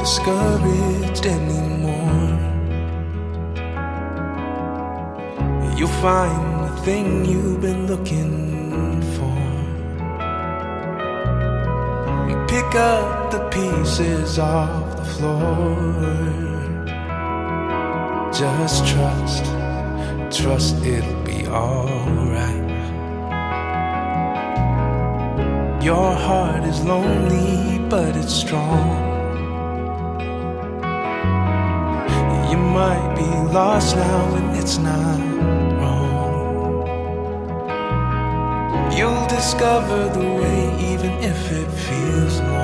discouraged anymore. You'll find the thing you've been looking for. Pick up the pieces off the floor. Just trust it'll be alright. Your heart is lonely, but it's strong. You might be lost now, and it's not wrong. You'll discover the way, even if it feels long.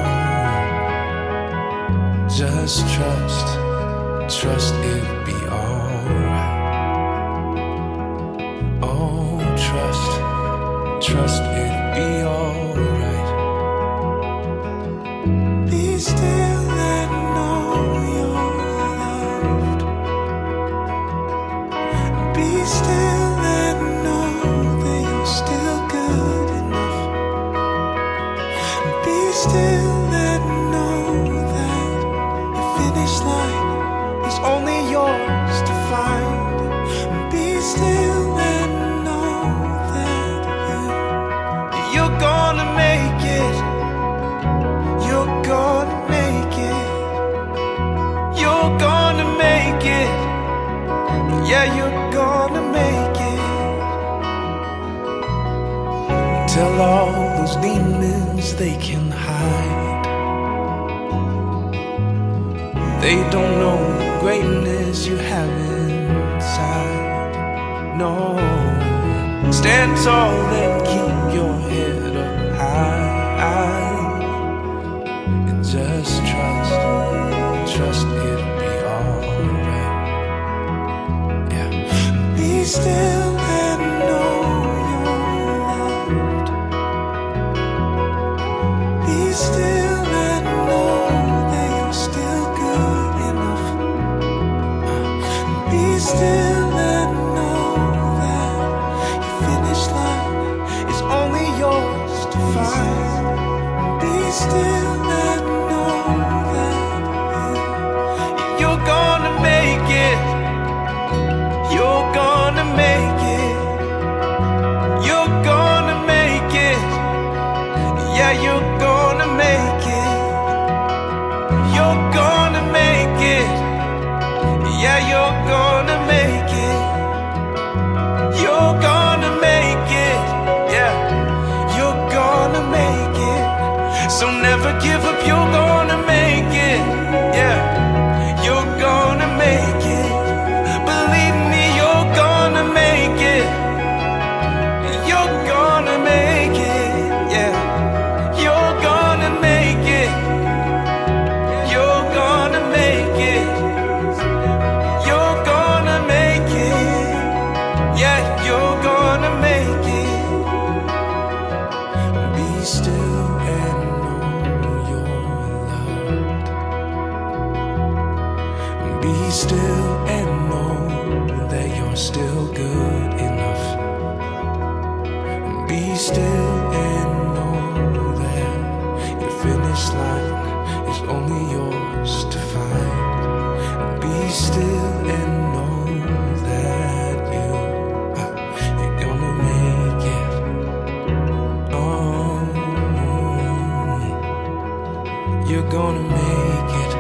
Just trust it'll be alright. Oh, trust it'll be alright. Be still and know you're loved. Be still and know that you're still good enough. Be still and know that your finish line is only yours to find. Be still and know that you're gonna make it. You're gonna make it. You're gonna make it. Yeah, you're gonna make it. Tell all those demons they can hide. They don't know the greatness you have inside. No, stand tall and keep your head up high. And just trust it'll be alright. Yeah. Be still and know you're loved. Be still and know that you're still good enough. Be still and know that your finish line is only yours to find. Be still and know that you're gonna make it. You're gonna make it. You're gonna make it. Yeah, you're gonna make it. You're gonna make it. Yeah, you're gonna make it. You're gonna make it. Yeah, you're gonna make it. So never give up, you're gonna make it. Yeah, you're gonna make it. Believe me, you're gonna make it. You're gonna make it. Yeah, you're gonna make it. You're gonna make it. You're gonna make it. Yeah, you're gonna make it. Be still and know you're loved. Be still and know that you're still good enough. Be still and know that your finish line is only yours to find. Be still and know that you're gonna make it. Oh, you're gonna make it.